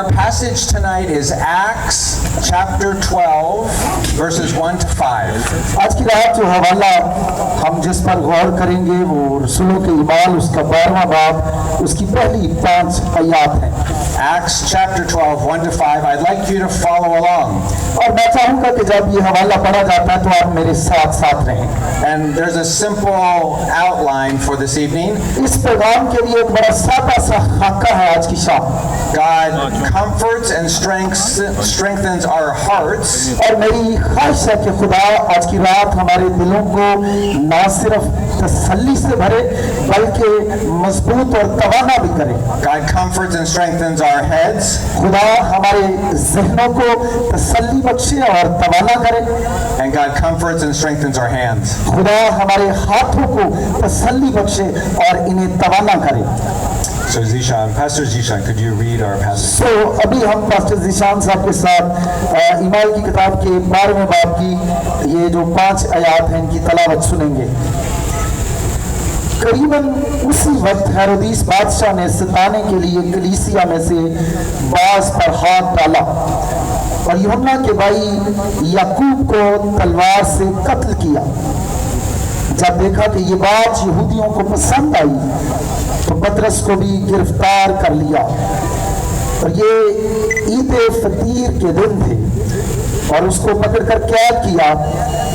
Our passage tonight is Acts chapter 12, verses 1 to 5. आज की रात जो हवाला हम जिस पर गौर करेंगे वो रसूलों के ईमाल उसका 12वां बाब उसकी पहली 5 आयत है। Acts chapter 12, 1 to 5. I'd like you to follow along. और मैं चाहूँगा कि जब ये हवाला पढ़ा जाता है तो आप मेरे साथ साथ रहें। And there's a simple outline for this evening. इस पैगाम के लिए एक बड़ा सादा सा खाका है आज की शाम। God comforts and strengthens our hearts. और मेरी ख्वाहिश है कि खुदा आज की रात हमारे दिलों को ना सिर्फ तसल्ली से भरे बल्कि मजबूत और तवाना भी करे। God comforts and strengthens our heads. खुदा हमारे ज़हनों को तसल्ली बख्शे और तवाना करे। And God comforts and strengthens our hands. खुदा हमारे हाथों को तसल्ली बख्शे और इन्हें तवाना करे। So Zishan, Pastor Zishan, could you read our passage? अभी हम पास्टर ज़ीशान साहब के साथ ईमाल की किताब के 12वें बाब की ये जो 5 आयत हैं इनकी तलावत सुनेंगे। करीबन उसी वक्त हेरोदीस बादशाह ने सताने के लिए कलीसिया में से बास पर हाथ डाला और यूहन्ना के भाई याकूब को तलवार से कत्ल किया। जब देखा कि ये बात यहूदियों को पसंद आई तो पतरस को भी गिरफ्तार कर लिया। और ये ईद फतीर के दिन थे और उसको पकड़कर कैद किया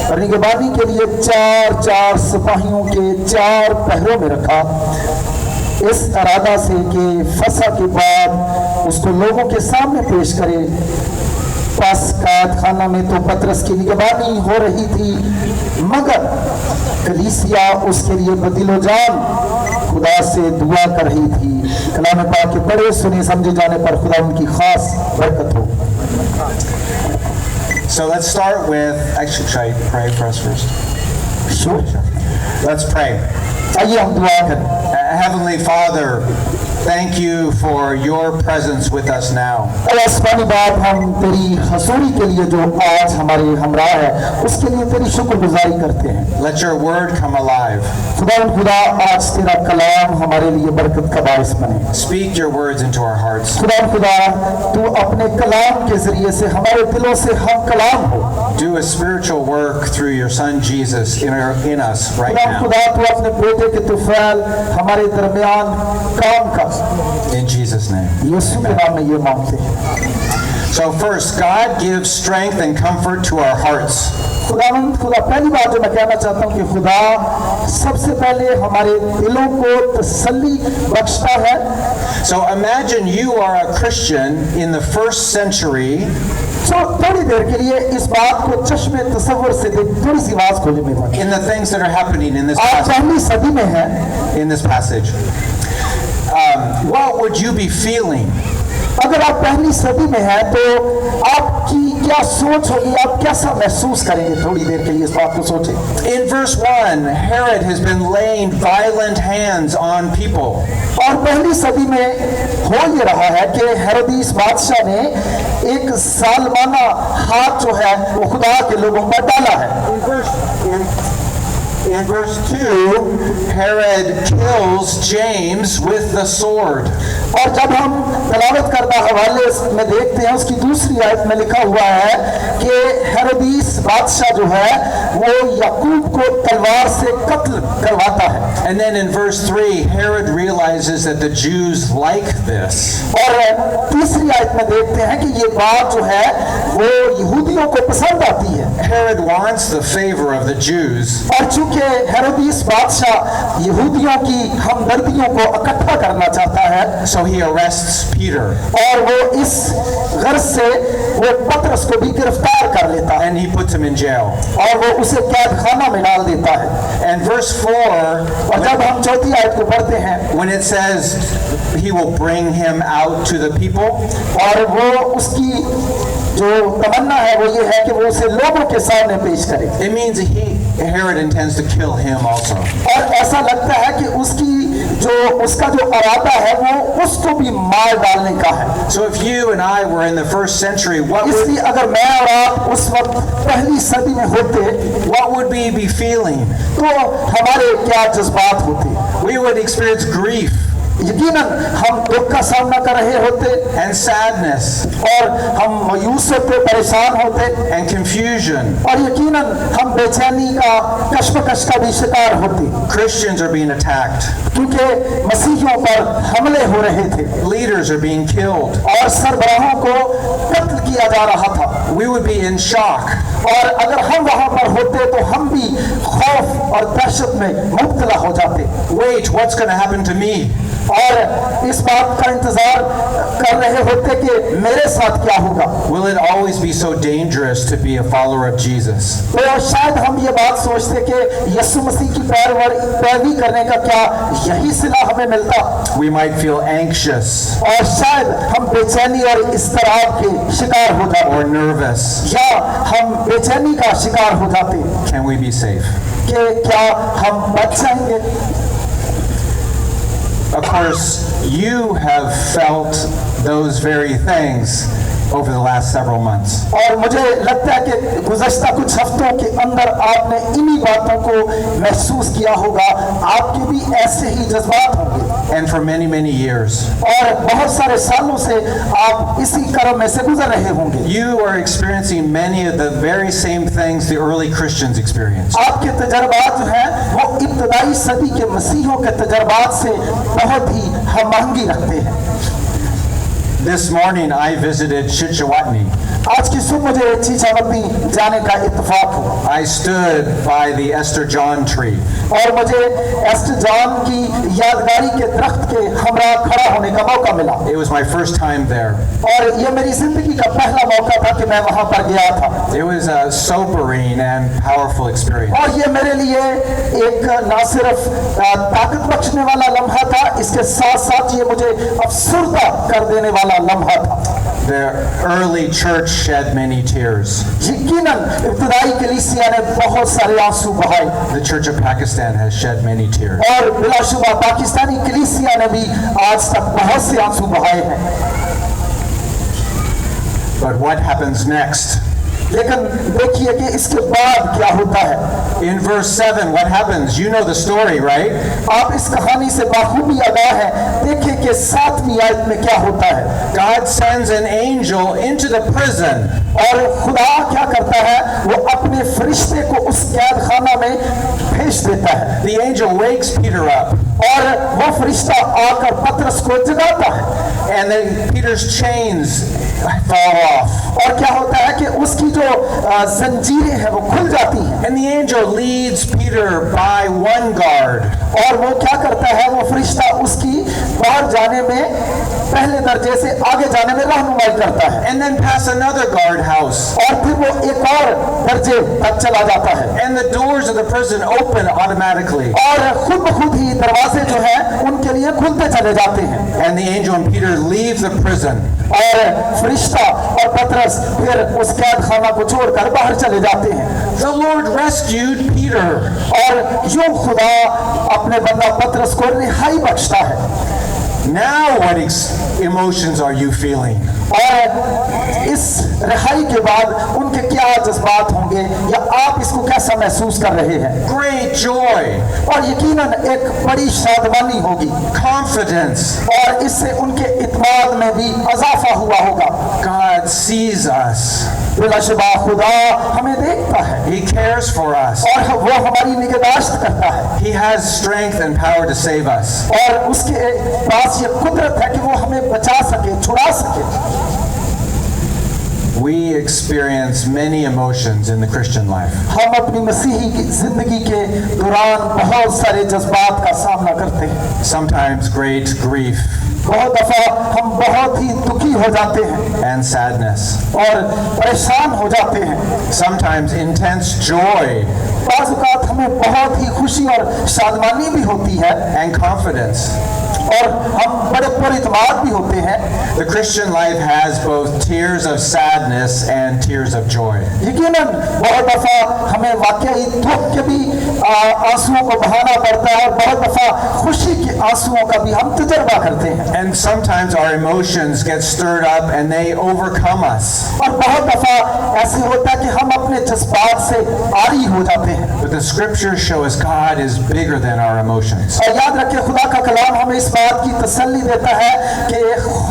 और निगरानी के लिए 4 सिपाहियों के 4 पहरों में रखा, इस इरादा से कि फसा के बाद उसको लोगों के सामने पेश करे। पास कैद खाना में तो पतरस की निगरानी हो रही थी, मगर कलीसिया उसके लिए बदिलो जान खुदा से दुआ कर रही थी। कलाम पाक के बड़े सुने समझे जाने पर खुदा उनकी खास बरकत हो। So let's start with, actually, should I pray for us first? Sure. Let's pray. आइए हम दुआ करें। Heavenly Father, thank you for your presence with us now. आसमानी बाप, हम तेरी हजूरी के लिए जो आज हमारे हमरा है उसके लिए तेरी शुक्रगुजारी करते हैं। Let your word come alive. खुदा आज तेरा कलाम हमारे लिए बरकत का बारिश बने। Speak your words into our hearts. खुदा तू अपने कलाम के जरिए से हमारे दिलों से हम कलाम हो। Do a spiritual work through your son Jesus in us right now. खुदा तू अपने बेटे के तुफैल हमारे दरमियान काम कर। In Jesus' name. यीशु के नाम में ये मांगते हैं। So first, God gives strength and comfort to our hearts. खुदा पहली बात जो मैं कहना चाहता हूँ कि खुदा सबसे पहले हमारे दिलों को तसल्ली बख्शता है। So imagine you are a Christian in the 1st century. तो थोड़ी देर के लिए इस बात को चश्मे तसव्वुर से थोड़ी सी आवाज खोले मेरे पास। In the things that are happening in this आप passage. पहली सदी में हैं। In this passage. What would you be feeling? अगर आप पहली सदी में हैं तो आपकी क्या सोच होगी, आप कैसा महसूस करेंगे? थोड़ी देर के लिए इस बात को सोचें। In verse 1, Herod has been laying violent hands on people. और पहली सदी में हो ये रहा है कि हेरोदीस बादशाह ने एक जालिमाना हाथ जो है वो खुदा के लोगों पर डाला है। In verse 2, Herod kills James with the sword. और जब हम तलावत करता हवाले में देखते हैं उसकी दूसरी आयत में लिखा हुआ है कि हेरोदीस बादशाह जो है वो याकूब को तलवार से कत्ल करवाता है। And then in verse 3, Herod realizes that the Jews like this. और तीसरी आयत में देखते हैं कि ये बात जो है वो यहूदियों को पसंद आती है। Herod wants the favor of the Jews. और चूंकि हेरोदीस बादशाह यहूदियों की हमदर्दियों को इकट्ठा करना चाहता है, So he arrests Peter. और वो इस गर्ज से वो पतरस को भी गिरफ्तार कर लेता है। And he puts him in jail. और वो उसे कैद खाना में डाल देता है। And verse 4, और जब हम चौथी आयत को पढ़ते हैं when it says he will bring him out to the people, और वो उसकी जो तमन्ना है वो ये है कि वो उसे लोगों के सामने पेश करे। it means Herod intends to kill him also. और ऐसा लगता है कि उसका जो इरादा है वो उसको भी मार डालने का है। So if you and I were in the 1st century, इसलिए अगर मैं और आप उस वक्त पहली सदी में होते, what would we be feeling? तो हमारे क्या जज्बात होते? We would experience grief. यकीनन हम दुख का सामना कर रहे होते and sadness और हम मायूस होते, परेशान होते and confusion. और यकीनन हम बेचैनी का, कश्मकश का भी शिकार होते, Christians are being attacked. क्योंकि मसीहियों पर हमले हो रहे थे Leaders are being killed. और सरबराहों को कत्ल किया जा रहा था। We would be in shock. और अगर हम वहां पर होते तो हम भी खौफ और दहशत में मुब्तला हो जाते Wait, what's going to happen to me? और इस बात का इंतजार कर रहे होते कि मेरे साथ क्या होगा। Will it always be so dangerous to be a follower of Jesus? तो शायद हम ये बात सोचते कि यीशु मसीह की पैरवी करने का क्या यही सिला हमें मिलता, We might feel anxious और शायद हम बेचैनी और इस्तराब के शिकार हो जाते or nervous. या हम बेचैनी का शिकार हो जाते Can we be safe? कि क्या हम बच जाएंगे। Of course, you have felt those very things over the last several months. और मुझे लगता है कि गुज़श्ता कुछ हफ्तों के अंदर आपने इन्हीं बातों को महसूस किया होगा, आपके भी ऐसे ही जज्बात होंगे And for many, many years, और बहुत सारे सालों से आप इसी क्रम में से गुजर रहे होंगे। you are experiencing many of the very same things the early Christians experienced. आपके तजर्बात जो हैं वो इब्तदाई सदी के मसीहों के तजर्बात से बहुत ही हमआहंगी रखते हैं। This morning I visited Chichawatni. आज की सुबह मुझे चीचावती जाने का इत्तेफाक हुआ I stood by the Esther John tree. और मुझे एस्टर जॉन की यादगारी के दरख्त के हमरा खड़ा होने का मौका मिला It was my first time there. और ये मेरी जिंदगी का पहला मौका था कि मैं वहां पर गया था It was a sobering and powerful experience. और ये मेरे लिए एक ना सिर्फ ताकत बख्शने वाला लम्हा था, इसके साथ साथ ये मुझे अफसुर्दा कर देने वाला लम्हा था। The early church shed many tears. यकीनन इब्तिदाई कलीसिया ने बहुत सारे आंसू बहाए The Church of Pakistan has shed many tears. और बिलाशुबा पाकिस्तानी कलीसिया ने भी आज तक बहुत से आंसू बहाए हैं। But what happens next? लेकिन देखिए कि इसके बाद क्या होता है। In verse 7, what happens? You know the story, right? आप इस कहानी से बाखूबी आगाह है। देखिए कि 7वीं आयत में क्या होता है। God sends an angel into the prison. और खुदा क्या करता है, वो अपने फरिश्ते को उस कैद खाना में भेज देता है The angel wakes Peter up. और वो फरिश्ता आकर पतरस को जगाता है And then Peter's chains fall off. और क्या होता है कि उसकी जो जंजीरें हैं वो खुल जाती हैं And the angel leads Peter by one guard. और वो क्या करता है, वो फरिश्ता उसकी बाहर जाने में पहले दर्जे से आगे जाने में रहनुमाई करता है And then past another guardhouse. और फिर वो एक और दर्जे तक चला जाता है And the doors of the prison open automatically. और खुद ब खुद ही दरवाजे जो हैं उनके लिए खुलते चले जाते हैं And the angel and Peter leave the prison. और फरिश्ता और पतरस फिर उस कैद खाना को छोड़कर बाहर चले जाते हैं The Lord rescued Peter. और यूं खुदा अपने बंदा पतरस को रिहाई बख्शता है। Now what emotions are you feeling? और इस रिहाई के बाद उनके क्या जज्बात होंगे या आप इसको कैसा महसूस कर रहे हैं। Great joy, और यकीनन एक बड़ी शादमानी होगी confidence. और इससे उनके इत्मीनान में भी इजाफा हुआ होगा। God sees us. बिलाशुबा खुदा हमें देखता है He cares for us. और वो हमारी निगहदाश्त करता है He has strength and power to save us. और उसके पास ये कुदरत है कि वो हमें बचा सके, छुड़ा सके। We experience many emotions in the Christian life. हम अपनी मसीही की जिंदगी के दौरान बहुत सारे जज्बात का सामना करते हैं। Sometimes great grief बहुत दफा हम बहुत ही दुखी हो जाते हैं and sadness. और परेशान हो जाते हैं। Sometimes intense joy बाज़ औक़ात हमें बहुत ही खुशी और शादमानी भी होती है and confidence. और हम बड़े पुरइत्मीनान भी होते हैं। The Christian life has both tears of sadness and tears of joy. यकीनन बहुत दफा हमें वाकई दुख के भी आंसुओं को बहाना पड़ता है और बहुत दफा खुशी के आंसुओं का भी हम तजर्बा करते हैं। And sometimes our emotions get stirred up and they overcome us. और बहुत दफा ऐसे होता है कि हम अपने जज्बात से आरी हो जाते हैं। But the scriptures show us God is bigger than our emotions. और याद रखिए खुदा का कलाम हमें इस बात की तसल्ली देता है कि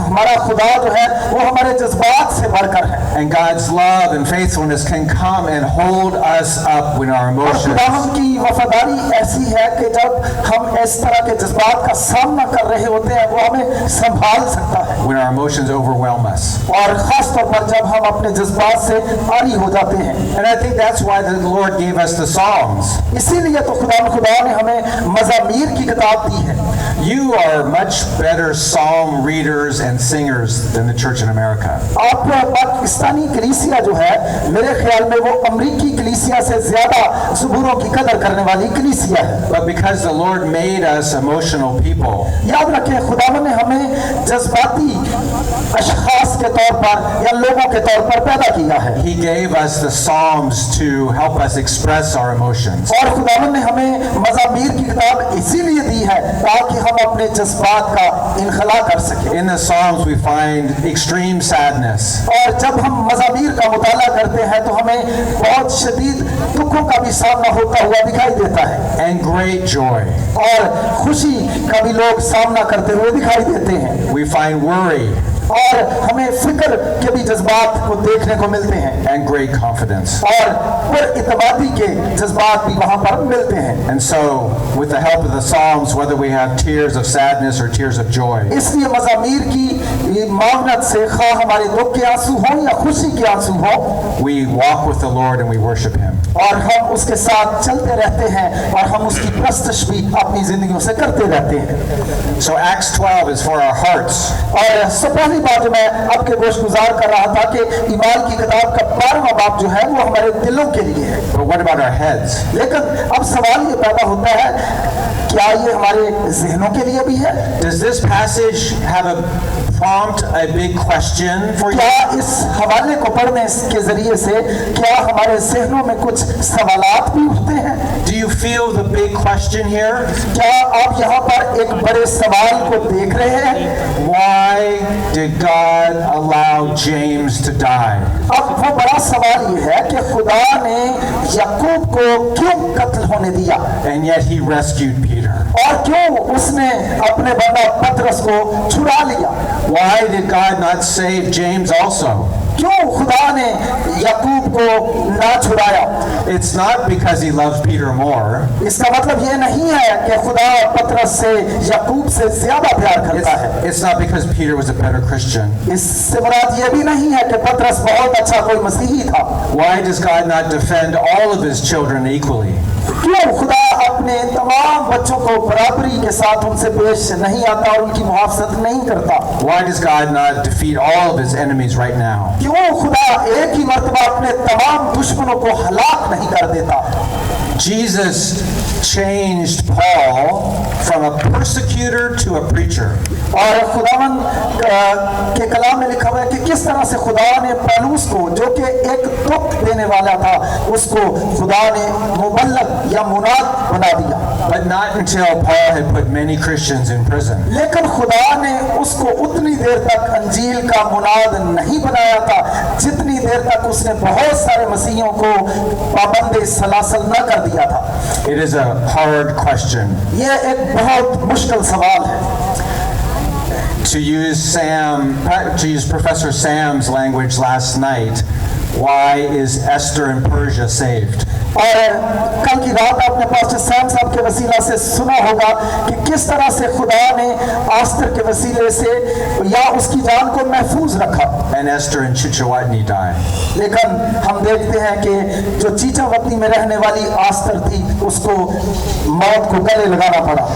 हमारा खुदा जो है वो हमारे जज्बात से बढ़कर है। And God's love and faithfulness can come and hold us up when our और emotions खुदावंद की वफादारी ऐसी है कि जब हम इस तरह के जज्बात का सामना कर रहे होते हैं वो हमें संभाल सकता है। when our emotions overwhelm us. और खास तौर पर जब हम अपने जज्बात से आरी हो जाते हैं। And I think that's why the Lord gave us the Psalms. इसीलिए तो खुदा ने हमें मज़ामीर की किताब दी है। You are much better psalm readers and singers than the church in America. आप पाकिस्तानी कलीसिया जो है मेरे ख्याल में वो अमरीकी कलीसिया से ज्यादा ज़बूरों की कदर करने वाली कलीसिया है। But because the Lord made us emotional people, याद रखें खुदावंद ने हमें जज्बाती अशखास के तौर पर या लोगों के तौर पर पैदा किया है। He gave us the Psalms to help us express our emotions. और खुदावंद ने हमें मज़ामीर की किताब इसीलिए दी है ताकि हम अपने जज्बात का इनखला कर सकें। In the Psalms we find extreme sadness, और जब हम मज़ामीर का मुताला करते हैं तो हमें बहुत शदीद दुखों का भी सामना होता हुआ दिखाई देता है and great joy. और खुशी का भी लोग सामना करते हुए दिखाई देते हैं। We find worry और हमें फिक्र के भी जज्बात को देखने को मिलते हैं and great confidence. और पुरइतमादी के जज्बात भी वहां पर मिलते हैं। And so, with the help of the Psalms, whether we have tears of sadness or tears of joy, इसलिए मज़ामीर की मावनत से खा हमारे दुख के आंसू हों या खुशी के आंसू हों we walk with the Lord and we worship Him. और हम उसके साथ चलते रहते हैं और हम उसकी प्रस्तश भी अपनी जिंदगियों से करते रहते हैं। So Acts 12 is for our hearts. और सब पहली बात जो मैं आपके गोश गुजार कर रहा था कि ईमान की किताब का 12वां बाब जो है वो हमारे दिलों के लिए है। But what about our heads? लेकिन अब सवाल ये पैदा होता है क्या ये हमारे जहनों के लिए भी है? Does this passage have a prompt a big question for you? क्या इस हवाले को पढ़ने के जरिए से क्या हमारे जहनों में कुछ सवालात भी उठते हैं? Do you feel the big question here? क्या आप यहाँ पर एक बड़े सवाल को देख रहे हैं? Why did God allow James to die? अब वो बड़ा सवाल ये है कि खुदा ने याकूब को क्यों कत्ल होने दिया And yet He rescued Peter. और क्यों उसने अपने बंदा पतरस को छुड़ा लिया? Why did God not save James also? क्यों खुदा ने याकूब को ना छुड़ाया? It's not because He loves Peter more. इसका मतलब ये नहीं है कि खुदा पतरस से याकूब से ज्यादा प्यार करता है। It's not because Peter was a better Christian. इससे मुराद ये भी नहीं है कि पतरस बहुत अच्छा कोई मसीही था। Why does God not defend all of His children equally? क्यों खुदा अपने तमाम बच्चों को बराबरी के साथ उनसे पेश नहीं आता और उनकी मुहाफ़ज़त नहीं करता? Why does God not defeat all of His enemies right now? क्यों खुदा एक ही मर्तबा अपने तमाम दुश्मनों को हलाक नहीं कर देता? Jesus changed Paul from a persecutor to a preacher. और खुदावन के कलाम में लिखा हुआ है कि किस तरह से खुदा ने पौलुस को जो कि एक दुख देने वाला था उसको खुदा ने मुबल्लग या मुनाद बना दिया। But not until Paul had put many Christians in prison. लेकिन खुदा ने उसको उतनी देर तक अंजील का मुनाद नहीं बनाया था जितनी देर तक उसने बहुत सारे मसीहियों को पाबंदे सलासल न कर दिया था। It is a hard question. ये एक बहुत मुश्किल सवाल है। To use Professor Sam's language last night, why is Esther in Persia saved? और कल की रात आपने पास्टर सैम साहब के वसीला से सुना होगा कि किस तरह से खुदा ने आस्तर के वसीले से या उसकी जान को महफूज रखा। And Esther in Chichawatni died. लेकिन हम देखते हैं कि जो चीचावतनी में रहने वाली आस्तर थी उसको मौत को गले लगाना पड़ा।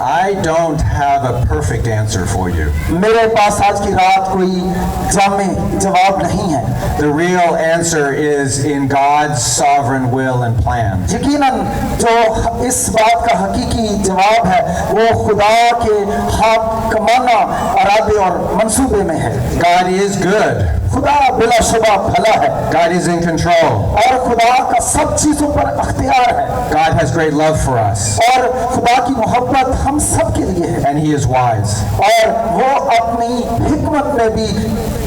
I don't have a perfect answer for you. मेरे पास आज की रात कोई जामे जवाब नहीं है। The real answer is in God's sovereign will and plan. यकीनन जो इस बात का हकीकी जवाब है वो खुदा के हाकिमाना इरादे और मंसूबे में है। God is good. खुदा बिलाशुबा भला है। God is in control. और खुदा का सब चीजों पर अख्तियार है। God has great love for us. और खुदा की मोहब्बत हम सब के लिए है। And He is wise. और वो अपनी हिकमत में भी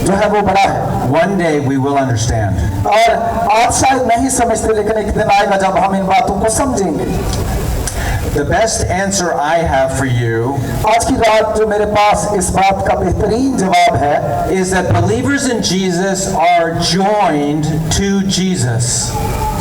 जो है वो बड़ा है। One day we will understand. और आज शायद नहीं समझते, लेकिन एक दिन आएगा जब हम इन बातों को समझेंगे। The best answer I have for you आज की रात जो मेरे पास इस बात का बेहतरीन जवाब है is that believers in Jesus are joined to Jesus.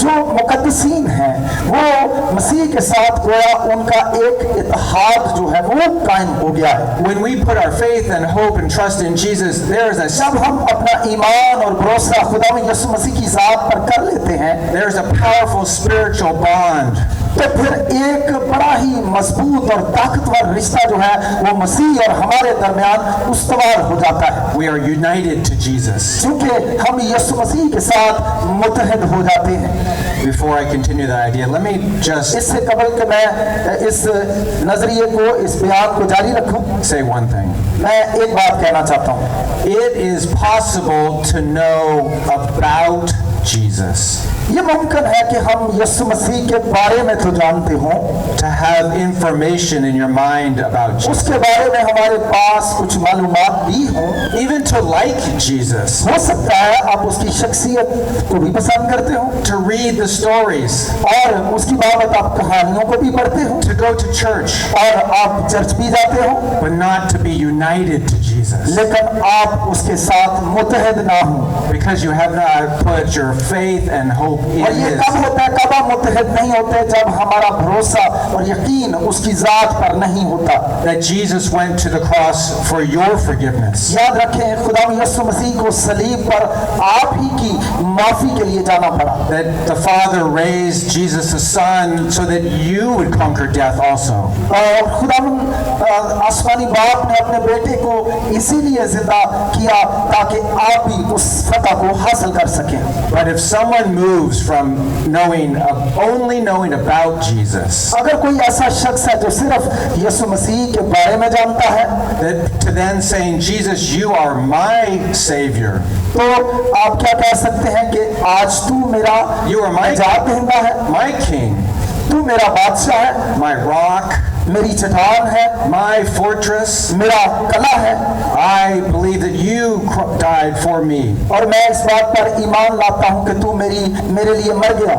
जो मुकद्दसीन हैं वो मसीह के साथ गोया उनका एक इत्तेहाद जो है वो कायम हो गया है। When we put our faith and hope and trust in Jesus, there's जब हम अपना ईमान और भरोसा खुदावंद यीशु मसीह की ज़ात पर कर लेते हैं a powerful spiritual bond. तो फिर एक बड़ा ही मजबूत और ताकतवर रिश्ता जो है वो मसीह और हमारे दरमियान उस्तवार हो जाता है, We are united to Jesus. क्योंकि हम यीशु मसीह के साथ मुत्तहिद हो जाते हैं। Before I continue the idea, let me just इससे कबल कि मैं इस नजरिए को, इस बयान को जारी रखूं, say one thing. मैं एक बात कहना चाहता हूं। It is possible to know about Jesus, ये मुमकिन है कि हम यीशु मसीह के बारे में तो जानते हों, to have information in your mind about Jesus, उसके बारे में हमारे पास कुछ मालूमात भी हों, even to like Jesus, हो सकता है आप उसकी शख्सियत को भी पसंद करते हो to read the stories, और उसकी बाबत आप कहानियों को भी पढ़ते हो to go to church, और आप चर्च भी जाते हो, but not to be united to Jesus, लेकिन आप उसके साथ मुत्तहिद ना हो। because you have not put your faith and hope in और ये His. कब होता है, कब हम मुत्तहिद नहीं होते, जब हमारा भरोसा और यकीन उसकी जात पर नहीं होता। That Jesus went to the cross for your forgiveness. याद रखें खुदा यीशु मसीह को सलीब पर आप ही की माफी के लिए जाना पड़ा। That the Father raised Jesus the Son so that you would conquer death also. और खुदा आसमानी बाप ने अपने बेटे को इसीलिए जिंदा किया ताकि आप भी उस फतह को हासिल कर सकें। But if someone moves from only knowing about Jesus, अगर कोई ऐसा शख्स है जो सिर्फ यीशु मसीह के बारे में जानता है, that to then saying, Jesus, you are my Savior, तो आप क्या कह सकते हैं कि आज तू मेरा You are my निजात दहिंदा है, my King, तू मेरा बादशाह है, my rock, मेरी चट्टान है, my fortress. मेरा कला है, I believe that you died for me. और मैं इस बात पर ईमान लाता हूं कि तू मेरे लिए मर गया।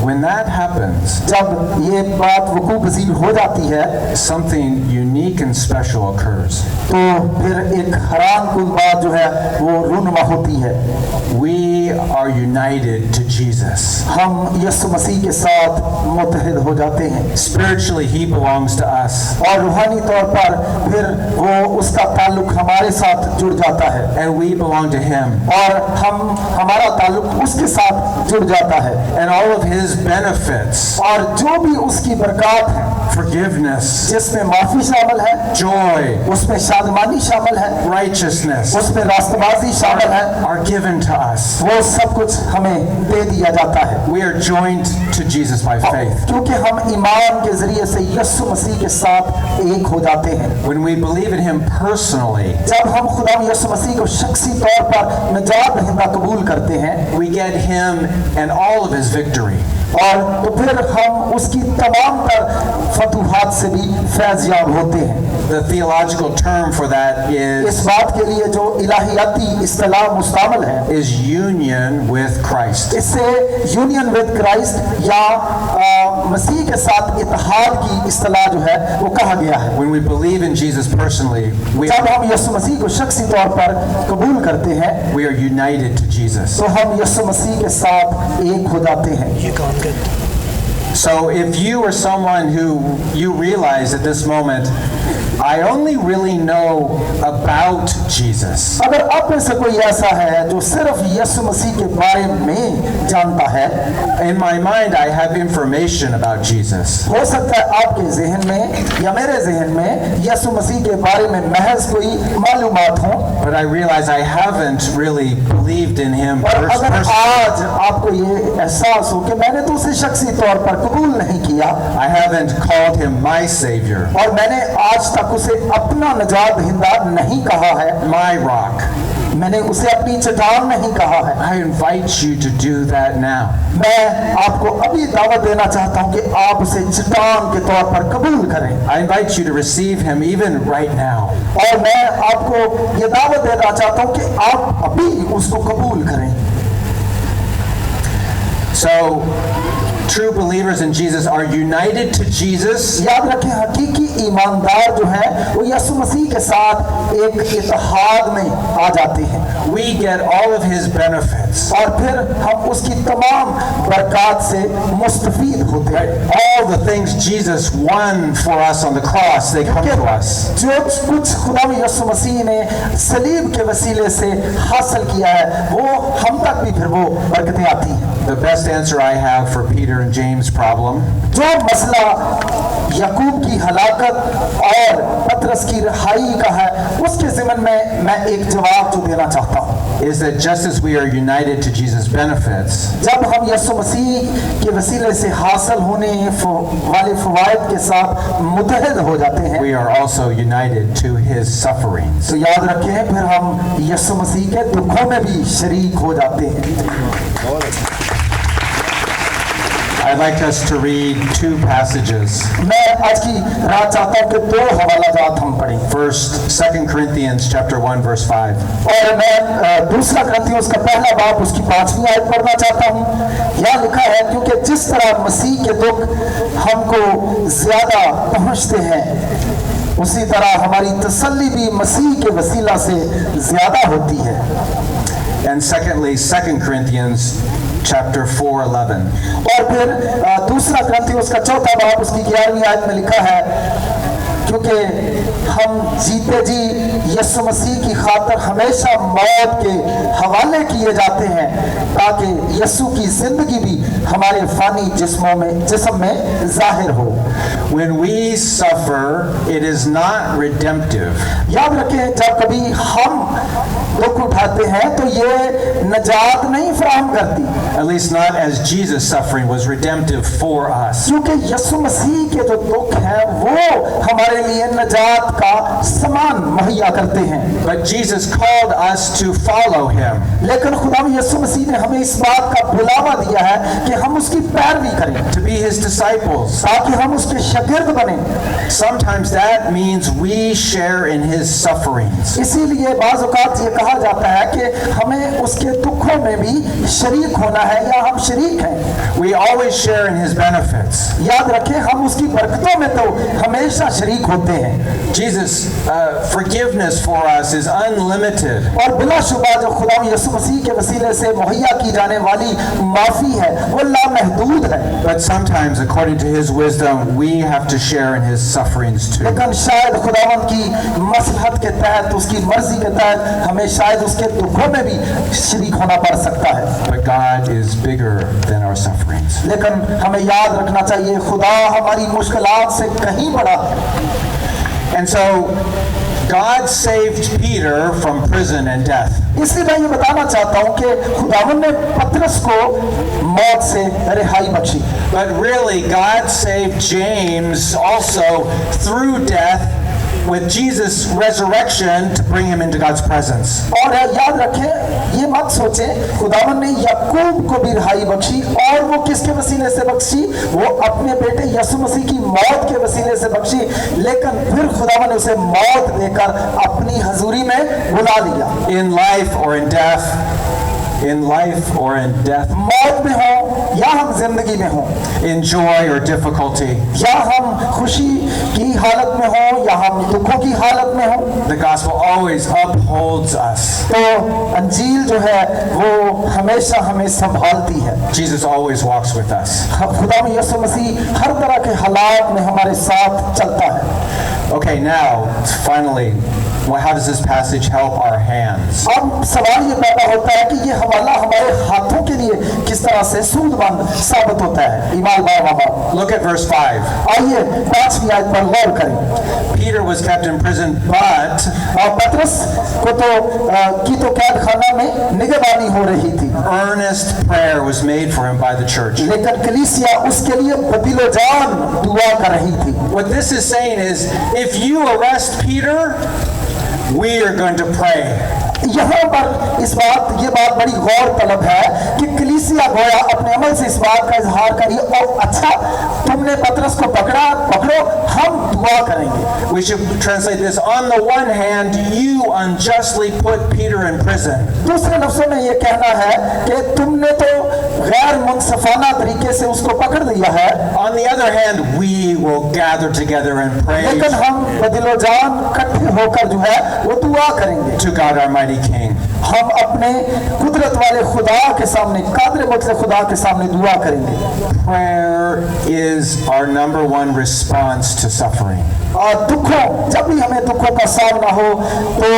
When that happens, जब ये बात वकूअ पज़ीर हो जाती है something unique and special occurs. तो फिर एक हैरान कुन बात जो है वो रूनुमा होती है। We are united to Jesus. हम यीशु मसीह के साथ मुत्तहिद हो जाते हैं Spiritually, He belongs to us. और रूहानी तौर पर फिर वो उसका ताल्लुक हमारे साथ जुड़ जाता है And we belong to Him. और हमारा ताल्लुक उसके साथ जुड़ जाता है And all of His benefits, और जो भी उसकी बरकत है, forgiveness, जिसमें माफी शामिल है, joy, उसमें शादमानी शामिल है, righteousness, उसमें रास्तबाजी शामिल है, are given to us. वो सब कुछ हमें दे दिया जाता है, We are joined to Jesus by faith. क्योंकि हम ईमान के जरिए से यीशु मसीह के साथ एक हो जाते हैं। When we believe in Him personally, जब हम खुदा यीशु मसीह को शख्सी तौर पर निजात दहिंदा कबूल करते हैं, we get Him and all of His victory. और तो फिर हम उसकी तमाम तर फतूहात से भी फैज़याब होते हैं। The theological term for that इस is बात के लिए जो इलाहियाती इस्तिलाह मुस्तामिल है, union with Christ. इससे यूनियन विद क्राइस्ट या मसीह के साथ इत्तेहाद की इस्तिलाह जो है वो कहा गया है। When we believe in Jesus personally, जब हम यीशु मसीह को शख्सी तौर पर कबूल करते हैं we are united to Jesus. तो हम यीशु मसीह के साथ एक हो जाते हैं। So if you are someone who you realize at this moment, I only really know about Jesus. अगर आप में से कोई ऐसा है जो सिर्फ यीशु मसीह के बारे में जानता है, In my mind, I have information about Jesus. हो सकता है आपके जहन में या मेरे जहन में यीशु मसीह के बारे में महज कोई मालूमात हो, But I realize I haven't really believed in Him और अगर personally. आज आपको ये एहसास हो कि मैंने तो उसे शख्सी तौर पर कबूल नहीं किया I haven't called Him my Savior, और मैंने आज तक उसे अपना निजात दहिंदा नहीं कहा है, my rock, मैंने उसे अपनी चट्टान नहीं कहा है। I invite you to do that now. मैं आपको अभी दावत देना चाहता हूं कि आप उसे चट्टान के तौर पर कबूल करें। I invite you to receive him even right now. और मैं आपको ये दावत देना चाहता हूं कि आप अभी उसको कबूल करें। So, true believers in Jesus are united to Jesus. याद रखें, हकीकी ईमानदार जो हैं वो यीशु मसीह के साथ एक इत्तेहाद में आ जाते हैं। We get all of his benefits. और फिर हम उसकी तमाम बरकत से मुस्तफीद होते हैं। All the things Jesus won for us on the cross, they come to us. जो कुछ खुदा में यीशु मसीह ने सलीब के वसीले से हासिल किया है वो हम तक भी फिर वो बरकतें आती हैं। The best answer I have for Peter and James' problem जो मसला याकूब की हलाकत और पतरस की रिहाई का है उसके ज़िमन में मैं एक जवाब जो देना चाहता हूँ is that just as we are united to Jesus' benefits, जब हम यीशु मसीह के वसीले से हासिल होने वाले फवायद के साथ मुतहद हो जाते हैं, we are also united to his sufferings. तो याद रखें फिर हम यीशु मसीह के दुखों में भी शरीक हो जाते हैं। I'd like us to read two passages. मैं आज की रात चाहता हूँ कि दो हवाला जात हम पढ़ें। First, 2 Corinthians chapter 1 verse 5. और मैं दूसरा ग्रंथियों उसका पहला बाब उसकी 5वीं आयत पढ़ना चाहता हूँ। यहाँ लिखा है, क्योंकि जिस तरह मसीह के दुख हमको ज्यादा पहुँचते हैं उसी तरह हमारी तसल्ली भी मसीह के वसीला से ज्यादा होती है। And secondly, 2 Corinthians chapter 4:11. और फिर दूसरा ग्रंथी उसका चौथा बाब उसकी 11वीं आयत में लिखा है, क्योंकि हम जीते जी यीशु मसीह की खातर हमेशा मौत के हवाले किए जाते हैं ताकि यीशु की जिंदगी भी हमारे फानी जिस्म में जाहिर हो। When we suffer, it is not redemptive. याद रखें, जब कभी हम दुख उठाते हैं तो ये नजात नहीं फराहम करती, At least not as Jesus' suffering was redemptive for us. क्योंकि यीशु मसीह के जो दुख हैं वो हमारे लिए नजात का समान मुहैया करते हैं। But Jesus called us to follow him. लेकिन खुदा यीशु मसीह ने हमें इस बात का बुलावा दिया है कि हम उसकी पैरवी करें, To be his disciples. ताकि हम उसके शागिर्द बने। Sometimes that means we share in his sufferings. इसीलिए बाज़ औक़ात ये कहा जाता है कि हमें उसके दुखों में भी शरीक होना है या हम शरीक हैं। We always share in his benefits. याद रखें, हम उसकी बरकतों में तो हमेशा शरीक होते हैं। Jesus' forgiveness for us is unlimited. और बिलाशुबा जो खुदा यीशु मसीह के वसीले से मुहैया की जाने वाली माफ़ी है वो लामहदूद है। But sometimes, according to his wisdom, we have to share in his sufferings too. लेकिन शायद खुदावंद की मसलहत के तहत, उसकी मर्जी के तहत हमें शायद उसके दुखों में भी शरीक होना पड़ सकता है। But God is bigger than our sufferings. लेकिन हमें याद रखना चाहिए खुदा हमारी मुश्किलात से कहीं बड़ा है। And so, God saved Peter from prison and death. इसलिए मैं ये बताना चाहता हूँ कि खुदावंद ने पतरस को मौत से रिहाई Bakshi. But really, God saved James also through death with Jesus' resurrection to bring him into God's presence. और याद रखें, ये मत सोचें, खुदावंद ने याकूब को भी रिहाई बख्शी और वो किसके वसीले से बख्शी? वो अपने बेटे यीशु मसीह की मौत के वसीले से बख्शी, लेकिन फिर खुदावंद ने उसे मौत देकर अपनी हजूरी में बुला लिया। In life or in death, in life or in death, मौत में हो या हम जिंदगी में हो, in joy or difficulty, या हम खुशी की हालत में हो या हम दुखों की हालत में हो, the gospel always upholds us. तो अंजील जो है वो हमेशा हमें संभालती है। Jesus always walks with us. खुदा में यीशु मसीह हर तरह के हालात में हमारे साथ चलता है। Okay, now, finally, how does this passage help our hands? अब सवाल ये पैदा होता है कि ये हवाला हमारे हाथों के लिए किस तरह से सूदमंद साबित होता है। ईमानदार बाबा, Look at verse 5. आइए 5वीं आयत पर गौर करें। Peter was kept in prison, but और पतरस को तो कैद खाना में निगरानी हो रही थी, earnest prayer was made for him by the church. लेकिन कलीसिया उसके लिए बदिलो जान दुआ कर रही थी। What this is saying is, if you arrest Peter, we are going to pray. यहाँ पर ये बात बड़ी गौर तलब है कि कलीसिया गोया अपने अमल से इस बात का इजहार करिए और अच्छा तुमने पतरस को पकड़ो हम दुआ करेंगे। We should translate this. On the one hand, you unjustly put Peter in prison. दूसरे लफ्जों में ये कहना है कि तुमने तो गैर मुनसफाना तरीके से उसको पकड़ लिया है। On the other hand, we will gather together and pray लेकिन हम बदिलो जान इकट्ठे होकर जो है वो दुआ करेंगे to God Almighty King. हम अपने कुदरत वाले खुदा के सामने कादिर मुतलक खुदा के सामने दुआ करेंगे। Prayer is our number one response to suffering. और दुखों जब भी हमें दुखों का सामना हो तो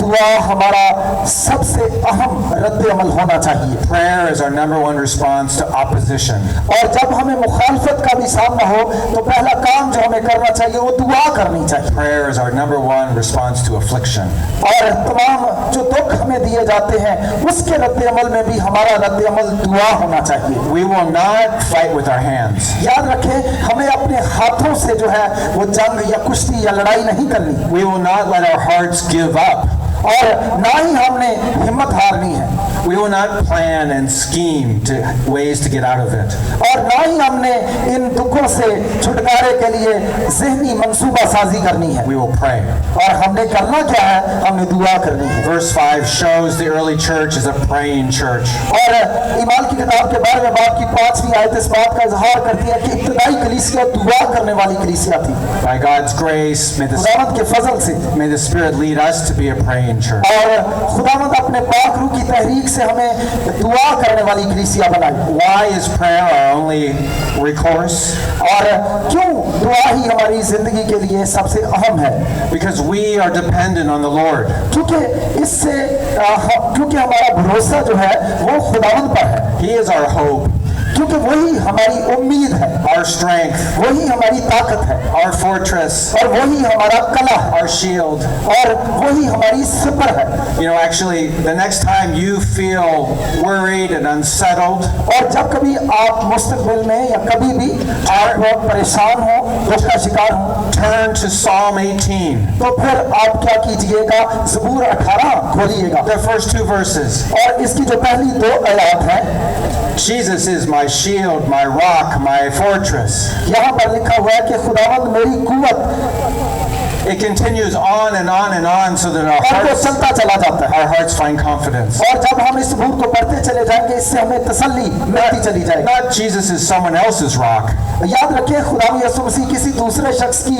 दुआ हमारा सबसे अहम रद्द अमल होना चाहिए। Prayer is our number one response to opposition. और जब हमें मुखालफत का भी सामना हो तो पहला काम जो हमें करना चाहिए वो दुआ करनी चाहिए। Prayer is our number one response to affliction. और तमाम जो दुख हमें दिए जाते हैं उसके रद्द अमल में भी हमारा रद्द अमल दुआ होना चाहिए। We will not fight with our hands. याद रखें हमें अपने हाथों से जो है वो जंग या कुश्ती या लड़ाई नहीं करनी। We will not let our hearts give up. और ना ही हमने हिम्मत हारनी है। We will not plan and scheme to ways to get out of it. और ना ही हमने इन दुखों से छुटकारे के लिए ज़हनी मंसूबा साजी करनी है। We will pray. और हमने करना क्या है? हमने दुआ करनी है। Verse 5 shows the early church is a praying church. और ईमान की किताब के बारे में बाप की 5वीं आयत इस बात का इजहार करती है कि इब्तिदाई कलीसिया दुआ करने वाली कलीसिया थी। By God's grace, खुदावंद के फजल से may the Spirit lead us to be a praying church. और खुदावंद अपने पाक रूह की तहरीक से हमें दुआ करने वाली कलीसिया बनाई। Why is prayer our only recourse? और क्यों दुआ ही हमारी जिंदगी के लिए सबसे अहम है? Because we are dependent on the Lord. क्योंकि हमारा भरोसा जो है वो खुदावंद पर है। He is our hope, क्योंकि वही हमारी उम्मीद है, our strength, वही हमारी ताकत है, our fortress, और वही हमारा कला है, our shield. और वही हमारी सिपर है। You know, actually, the next time you feel worried and unsettled, और जब कभी आप मुस्तकबिल में या कभी भी आप परेशान हो, दुख का शिकार हो, turn to Psalm 18. तो फिर आप क्या कीजिएगा? ज़बूर 18 खोलिएगा। The first two verses. और इसकी जो पहली 2 आयत है, Jesus is my shield, my rock, my fortress. यहाँ पर लिखा हुआ है कि खुदावंद मेरी कुव्वत। It continues on and on and on so that और वो चलता चला जाता है। our hearts find confidence. और जब हम इस ज़बूर को पढ़ते चले जाएंगे इससे हमें तसल्ली मिलती चली जाएगी। Not Jesus is someone else's rock. याद रखिए खुदावंद यीशु मसीह किसी दूसरे शख्स की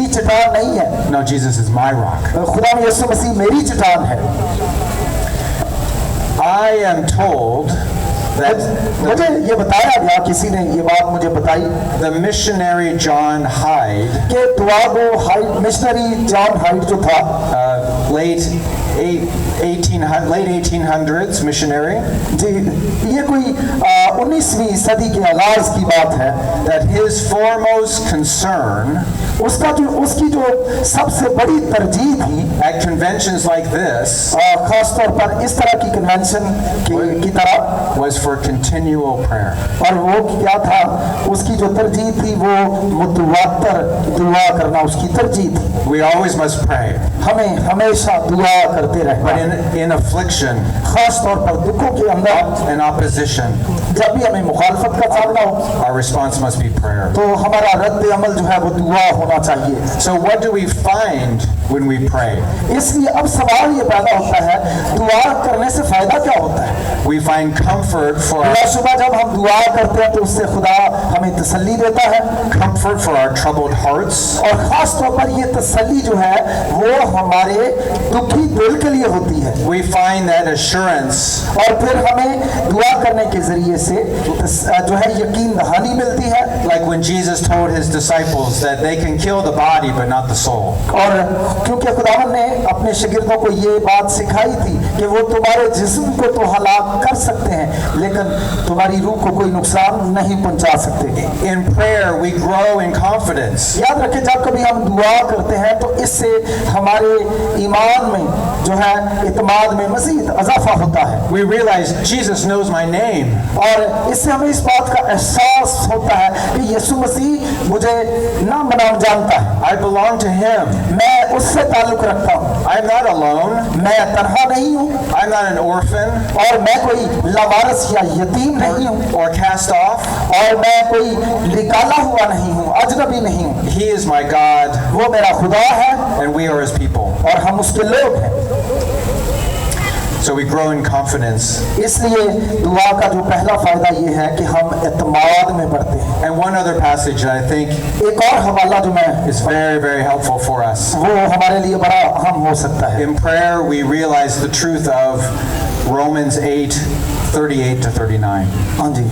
चट्टान नहीं है। No, Jesus is my rock. खुदावंद यीशु मसीह मेरी चट्टान है। I am told that मुझे ये बताया गया, किसी ने ये बात मुझे बताई the missionary John Hyde, कि दुआगो हाइड मिशनरी जॉन हाइड जो था late 1800s missionary, जी, ये कोई 19वीं सदी के आगाज की बात है, that his foremost concern उसकी जो सबसे बड़ी तरजीह थी at conventions like this खास तौर पर इस तरह की कन्वेंशन की तरह was for continual prayer. और वो क्या था? उसकी जो तरजीह थी वो मुतवातर दुआ करना उसकी तरजीह थी। We always must pray, हमें हमेशा दुआ करते रहना, but in affliction खास तौर पर दुखों के अंदर and opposition, जब भी हमें मुखालफत का सामना हो our response must be prayer. तो हमारा रद्द अमल जो है वो दुआ होना चाहिए। So what do we find when we pray? इसलिए अब सवाल ये पैदा होता है, दुआ करने से फायदा क्या होता है? We find comfort for रोज़ सुबह जब हम दुआ करते हैं तो उससे खुदा हमें तसल्ली देता है, our troubled hearts, और खास तौर पर ये तसल्ली जो है वो हमारे दुखी दिल के लिए होती है। we find that assurance और फिर हमें दुआ करने के जरिए से जो है यकीन दहानी मिलती है। like when Jesus told his disciples that they can kill the body but not the soul. और क्योंकि खुदावंद ने अपने शागिर्दों को ये बात सिखाई थी कि वो तुम्हारे जिस्म को तो हलाक कर सकते हैं लेकिन तुम्हारी रूह को कोई नुकसान नहीं पहुंचा सकते। In prayer we grow in confidence. याद रखें जब कभी हम दुआ करते हैं तो इससे हमारे ईमान में जो है इत्मीनान में मज़ीद इजाफा होता है। We realize Jesus knows my name. और इससे हमें इस बात का एहसास होता है कि यीशु मसीह मुझे नाम बनाम जानता है। I belong to him. मैं उससे ताल्लुक रखता हूँ। I'm not alone. मैं तन्हा नहीं हूँ I'm not an orphan और मैं कोई लावारिस या यतीम नहीं हूँ or cast off. और मैं कोई निकाला हुआ नहीं हूँ, अजनबी नहीं हूँ। He is my God, वो मेरा खुदा है and we are his people. और हम उसके लोग हैं। So we grow in confidence. इसलिए दुआ का जो पहला फायदा ये है कि हम एतमाद में बढ़ते हैं। And one other passage that I think एक और हवाला जो मैं is very, very helpful for us. वो हमारे लिए बड़ा अहम हो सकता है। In prayer, we realize the truth of Romans 8:38 to 39. हाँ जी,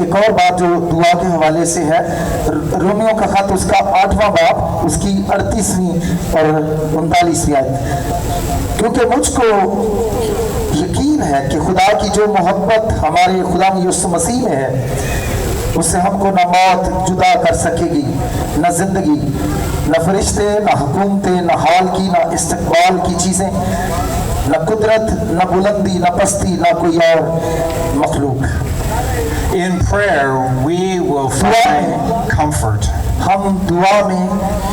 एक और बात जो दुआ के हवाले से है, रोमियो का खत उसका 8वां बाब उसकी 38वीं और 39वीं आयत। क्योंकि मुझको यकीन है कि खुदा की जो मोहब्बत हमारे खुदा यीशु मसीह में है, उससे हमको न मौत जुदा कर सकेगी, न जिंदगी, न फरिश्ते, न हुकूमतें, न हाल की, न इस्तकबाल की चीज़ें, न कुदरत, न बुलंदी, न पस्ती, न कोई और मखलूक। In prayer, we will find comfort, हम दुआ में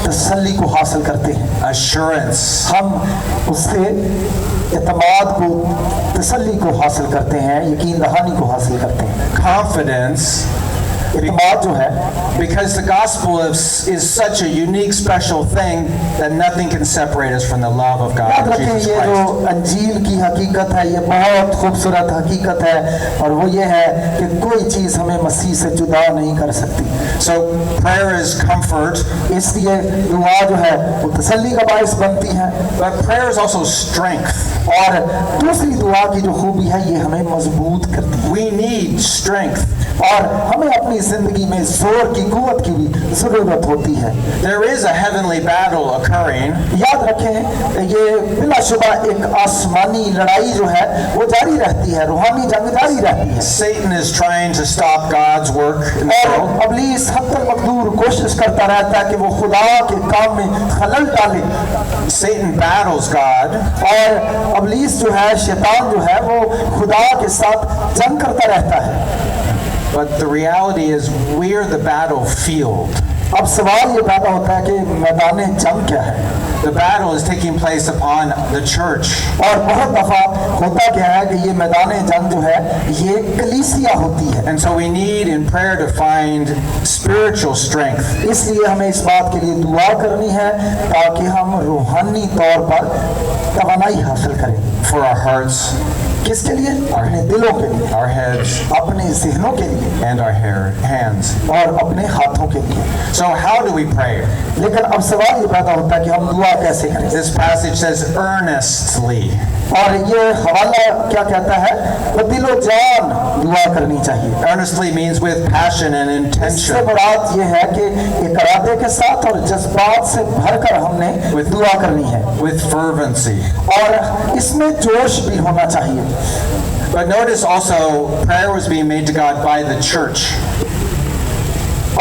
तसल्ली को हासिल करते हैं, assurance, हम उससे एतमाद को, तसल्ली को हासिल करते हैं, यकीन दहानी को हासिल करते हैं। confidence, एतमाद जो है, because the gospel is such a unique, special thing that nothing can separate us from the love of God, याद रखें Jesus ये जो Christ. अंजील की हकीकत है, ये बहुत खूबसूरत हकीकत है और वो ये है कि कोई चीज़ हमें मसीह से जुदा नहीं कर सकती। So prayer is comfort, इसलिए दुआ जो है वो तसल्ली का बायस बनती है but prayer is also strength. और दूसरी दुआ की जो खूबी है ये हमें मजबूत करती है We need strength. और हमें अपनी जिंदगी में जोर की कुव्वत की भी जरूरत होती है। There is a heavenly battle occurring, याद रखें ये बिलाशुबा एक आसमानी लड़ाई जो है वो जारी रहती है, रूहानी जंग जारी रहती है। Satan is trying to stop God's work in the और world. अबलीस हत्तल मकदूर कोशिश करता रहता है कि वो खुदा के काम में खलल डाले Satan battles God, और अबलीस जो है, शैतान जो है वो खुदा के साथ जंग करता रहता है। but the reality is we're the battlefield. अब सवाल ये पैदा होता है कि मैदान जंग क्या है? The battle is taking place upon the church. और बहुत दफा होता क्या है कि ये मैदान जंग जो है ये कलीसिया होती है। And so we need in prayer to find spiritual strength. इसलिए हमें इस बात के लिए दुआ करनी है ताकि हम रूहानी तौर पर तवानाई हासिल करें। For our hearts, किसके लिए? अपने दिलों के लिए, our heads, अपने ज़हनों के लिए and our hands. और अपने हाथों के लिए। So how do we pray? लेकिन अब सवाल ये पैदा होता है कि हम दुआ कैसे करें? This passage says earnestly. और ये हवाला क्या कहता है? वो दिलो जान दुआ करनी चाहिए। Earnestly means with passion and इससे intention. मुराद ये है कि एक इरादे के साथ और जज्बात से भरकर हमने दुआ करनी है With fervency. और इसमें जोश भी होना चाहिए। But notice also, prayer was being made to God by the church.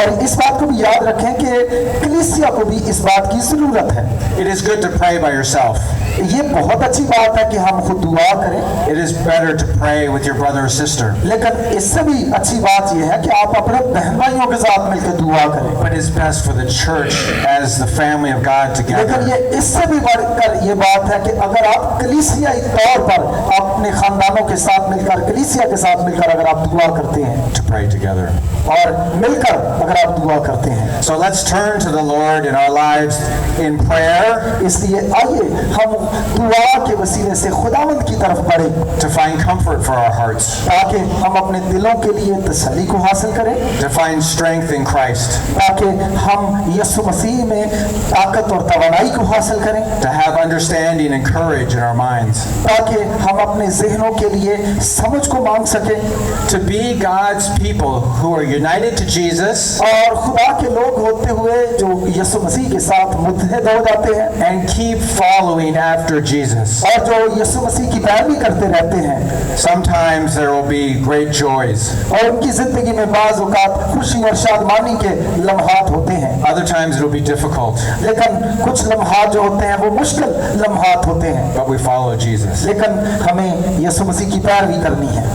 और इस बात को भी याद रखें कि कलीसिया को भी इस बात की जरूरत है। It is good to pray by yourself. ये बहुत अच्छी बात है कि हम खुद दुआ करें, It is better to pray with your brother or sister. लेकिन इससे भी अच्छी बात यह है कि आप अपने बहन भाइयों के साथ मिलकर दुआ करें। But it's best for the church as the family of God लेकिन together. ये इससे भी बढ़कर ये बात है कि अगर आप कलीसियाई तौर पर अपने खानदानों के साथ मिलकर, कलीसिया के साथ मिलकर अगर आप दुआ करते हैं To pray together. और मिलकर अगर आप दुआ करते हैं, So let's turn to the Lord in our lives in prayer इसलिए आइए हम दुआ के वसीले से खुदावंद की तरफ बढ़े to find comfort for our hearts, ताकि हम अपने दिलों के लिए तसल्ली को हासिल करें, to find strength in Christ, ताकि हम यीशु मसीह में ताकत और तवानाई को हासिल करें, to have understanding and courage in our minds, ताकि हम अपने जहनों के लिए समझ को मांग सकें to be God's people who are united to Jesus और खुदा के लोग होते हुए जो यीशु मसीह के साथ मुत्तहद हो जाते हैं and keep following after Jesus. और जो यीशु मसीह की पैरवी करते रहते हैं। Sometimes there will be great joys. और उनकी जिंदगी में बाज़ औक़ात खुशी और शादमानी के लम्हात होते हैं, Other times it will be difficult, लेकिन कुछ लम्हात जो होते हैं वो मुश्किल लम्हात होते हैं, but we follow Jesus. लेकिन हमें यीशु मसीह की पैरवी करनी है।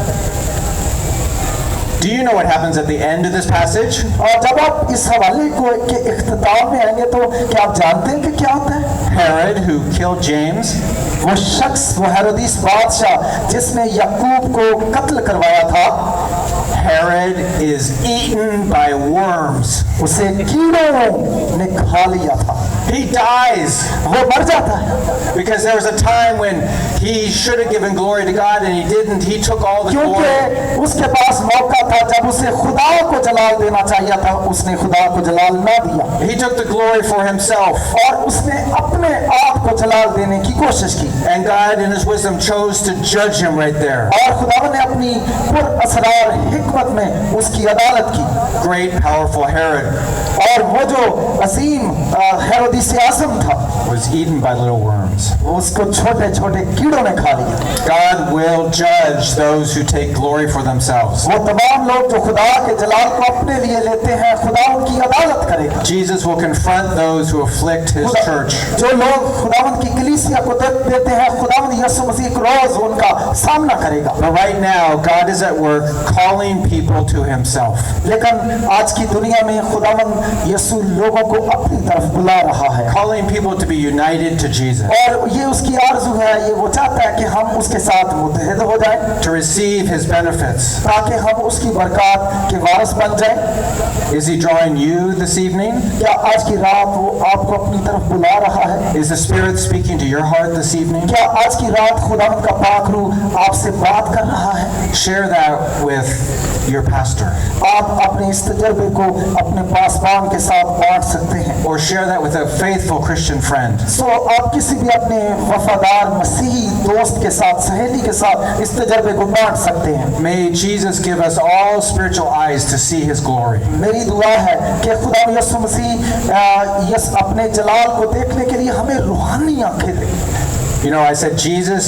Do you know what happens at the end of this passage? और जब आप इस हवाले को के इख्तिताम में आएंगे तो क्या आप जानते हैं कि क्या होता है? Herod, who killed James, वो शख्स, वो हेरोदिस बादशाह जिसने याकूब को कत्ल करवाया था, Herod is eaten by worms. उसे कीड़ों ने खा लिया था। He dies वो मर जाता है because there was a time when he should have given glory to God and he didn't. He took all the glory. क्योंकि उसके पास मौका था जब उसे खुदा को जलाल देना चाहिए था, उसने खुदा को जलाल ना दिया He took the glory for himself. और उसने अपने आप को जलाल देने की कोशिश की And God in his wisdom chose to judge him right there. और खुदा ने अपनी पुरअसरार हिकमत में उसकी अदालत की। Great, powerful Herod और वो जो अजीम हेरोदिस आज़म था was eaten by little worms. उसको छोटे छोटे कीड़ों ने खा लिया। God will judge those who take glory for themselves. वो तमाम लोग जो खुदा के जलाल को अपने लिए लेते हैं, खुदा उनकी अदालत करेगा। Jesus will confront those who afflict his church. जो लोग खुदावंद की कलीसिया को दर्द देते हैं, खुदावंद यीशु मसीह एक रोज उनका सामना करेगा। But right now, God is at work calling people to himself. लेकिन आज की दुनिया में खुदावंद यीशु लोगों को अपनी तरफ बुला रहा है Calling people to be united to Jesus. और ये उसकी आरज़ू है, ये वो चाहता है कि हम उसके साथ मुत्तहिद हो जाएं To receive his benefits. ताकि हम उसकी बरकत के वारिस बन जाएं। Is he drawing you this evening? क्या आज की रात वो आपको अपनी तरफ बुला रहा है? Is the Spirit speaking to your heart this evening? क्या आज की रात खुदावंद का पाक रूह आपसे बात कर रहा है? Share that with your pastor. आप अपने इस तजर्बे को अपने पासबान के साथ बांट सकते हैं। Or share that with a faithful Christian friend. सो आप किसी भी अपने वफादार मसीही दोस्त के साथ, सहेली के साथ इस तजर्बे को बांट सकते हैं। May Jesus give us all spiritual eyes to see his glory. मेरी दुआ है कि खुदा यीशु मसीह यस अपने जलाल को देखने के लिए हमें रूहानी आंखें दे। You know, I said Jesus,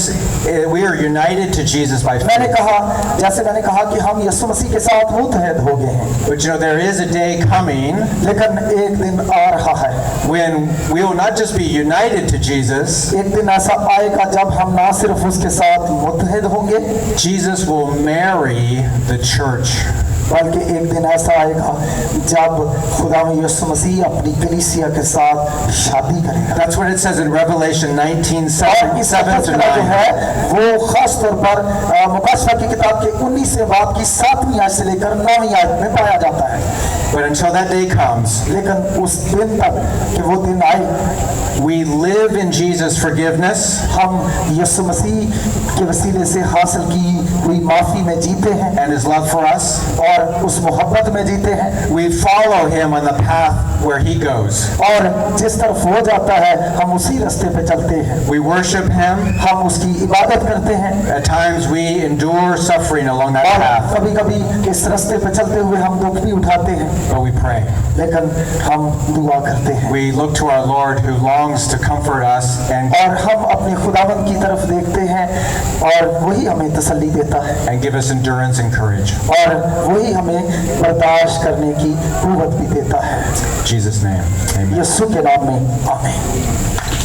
we are united to Jesus by मैंने faith. कहा, जैसे मैंने कहा कि हम यीशु मसीह के साथ मुत्तहद हो गए हैं, But you know, there is a day coming लेकिन एक दिन आ रहा है, when we will not just be united to Jesus, एक दिन ऐसा आएगा जब हम ना सिर्फ उसके साथ मुत्तहद होंगे, Jesus will marry the church. बल्कि एक दिन ऐसा आएगा जब खुदा यीशु मसीह अपनी कलीसिया के साथ शादी करेगा। That's what it says in Revelation 19, और इस 7 to जो 9. है वो खास तौर पर मुकाशवा की किताब के 19वें बाब की 7वीं आयत से लेकर 9वीं आयत में पाया जाता है। But until that day comes, लेकिन उस दिन तक कि वो दिन आए, we live in Jesus' forgiveness. हम यीशु मसीह के वसीले से हासिल की हुई माफी में जीते हैं And his love for us. और उस मोहब्बत में जीते हैं We follow him on the path where he goes. और जिस तरफ हो जाता है हम उसी रास्ते पे चलते हैं। We worship him. हम उसकी इबादत करते हैं At times we endure suffering along that और path, कभी-कभी इस रास्ते पे चलते हुए हम दुख भी उठाते हैं, but we pray. लेकिन हम दुआ करते हैं We look to our Lord who longs to comfort us और हम अपने खुदावंद की तरफ देखते हैं और वही हमें तसल्ली देता है and give us endurance and courage. और वही हमें बर्दाश्त करने की कुव्वत भी देता है। In Jesus' name, amen. यीशु के नाम में आमीन।